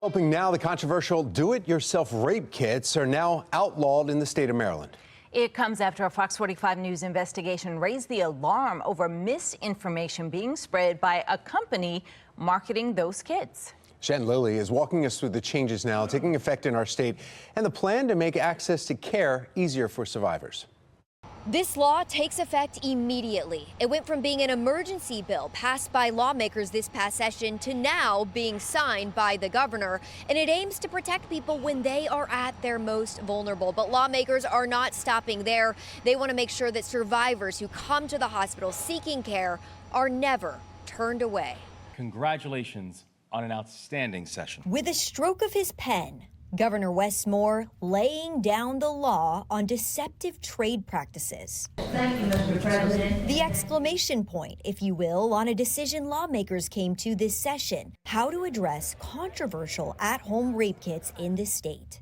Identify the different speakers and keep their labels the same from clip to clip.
Speaker 1: Hoping now, the controversial do-it-yourself rape kits are now outlawed in the state of Maryland.
Speaker 2: It comes after a Fox 45 News investigation raised the alarm over misinformation being spread by a company marketing those kits.
Speaker 1: Jen Lilly is walking us through the changes now taking effect in our state and the plan to make access to care easier for survivors.
Speaker 3: This law takes effect immediately. It went from being an emergency bill passed by lawmakers this past session to now being signed by the governor, and it aims to protect people when they are at their most vulnerable. But lawmakers are not stopping there. They want to make sure that survivors who come to the hospital seeking care are never turned away.
Speaker 4: Congratulations on an outstanding session.
Speaker 3: With a stroke of his pen, Governor Wes Moore laying down the law on deceptive trade practices.
Speaker 5: Thank you, Mr. President.
Speaker 3: The exclamation point, if you will, on a decision lawmakers came to this session: how to address controversial at-home rape kits in this state.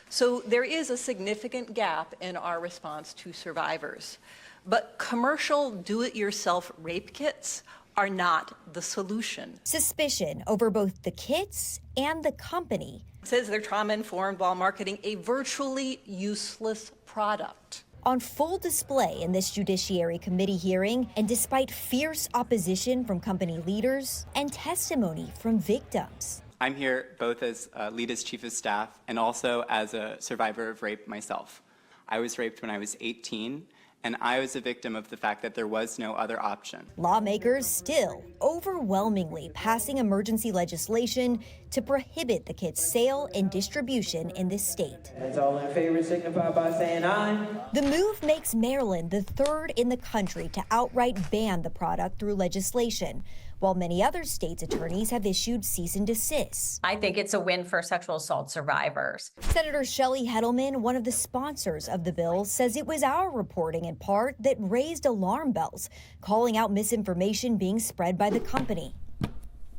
Speaker 6: So there is a significant gap in our response to survivors, but commercial do-it-yourself rape kits are not the solution.
Speaker 3: Suspicion over both the kits and the company.
Speaker 6: It says they're trauma-informed while marketing a virtually useless product.
Speaker 3: On full display in this Judiciary Committee hearing, and despite fierce opposition from company leaders and testimony from victims.
Speaker 7: I'm here both as LEDA's chief of staff and also as a survivor of rape myself. I was raped when I was 18. And I was a victim of the fact that there was no other option.
Speaker 3: Lawmakers still overwhelmingly passing emergency legislation to prohibit the kit's sale and distribution in this state.
Speaker 5: That's all in favor, signify by saying aye.
Speaker 3: The move makes Maryland the third in the country to outright ban the product through legislation, while many other states' attorneys have issued cease and desist.
Speaker 8: I think it's a win for sexual assault survivors.
Speaker 3: Senator Shelley Heddleman, one of the sponsors of the bill, says it was our reporting in part that raised alarm bells, calling out misinformation being spread by the company.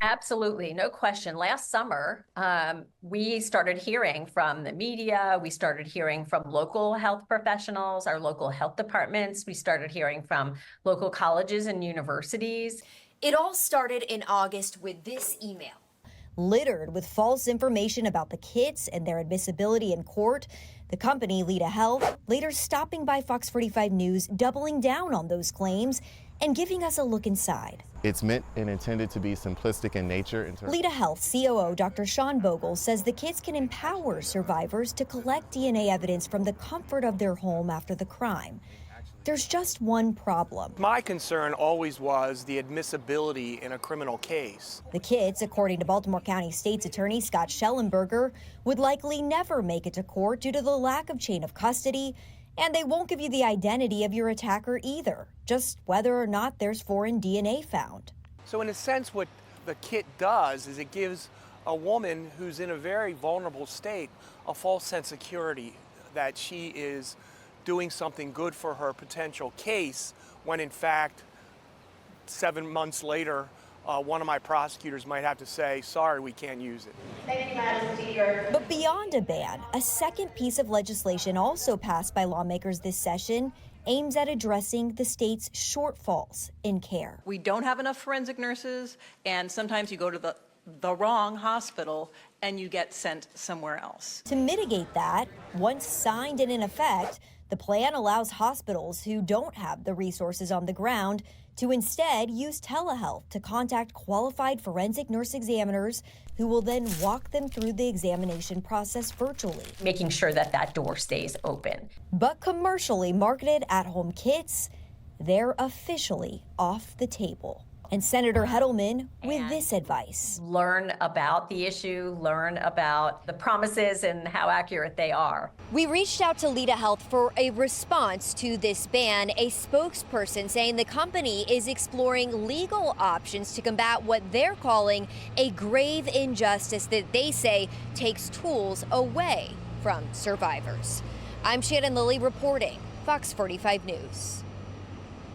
Speaker 8: Absolutely, no question. Last summer, we started hearing from the media. We started hearing from local health professionals, our local health departments. We started hearing from local colleges and universities.
Speaker 3: It all started in August with this email. Littered with false information about the kits and their admissibility in court, the company, Leda Health, later stopping by Fox 45 News, doubling down on those claims and giving us a look inside.
Speaker 9: It's meant and intended to be simplistic in nature.
Speaker 3: Leda Health COO Dr. Sean Bogle says the kits can empower survivors to collect DNA evidence from the comfort of their home after the crime. There's just one problem.
Speaker 10: My concern always was the admissibility in a criminal case.
Speaker 3: The kits, according to Baltimore County State's Attorney Scott Schellenberger, would likely never make it to court due to the lack of chain of custody, and they won't give you the identity of your attacker either, just whether or not there's foreign DNA found.
Speaker 10: So in a sense, what the kit does is it gives a woman who's in a very vulnerable state a false sense of security that she is doing something good for her potential case, when in fact 7 months later one of my prosecutors might have to say, sorry, we can't use it.
Speaker 5: Thank you, Madam Speaker.
Speaker 3: But beyond a ban, a second piece of legislation also passed by lawmakers this session aims at addressing the state's shortfalls in care.
Speaker 6: We don't have enough forensic nurses, and sometimes you go to the wrong hospital and you get sent somewhere else.
Speaker 3: To mitigate that, once signed and in effect, the plan allows hospitals who don't have the resources on the ground to instead use telehealth to contact qualified forensic nurse examiners who will then walk them through the examination process virtually.
Speaker 8: Making sure that that door stays open.
Speaker 3: But commercially marketed at-home kits, they're officially off the table. And Senator Heddleman with this advice.
Speaker 8: Learn about the issue, learn about the promises and how accurate they are.
Speaker 3: We reached out to Leda Health for a response to this ban, a spokesperson saying the company is exploring legal options to combat what they're calling a grave injustice that they say takes tools away from survivors. I'm Shannon Lilly reporting, Fox 45 News.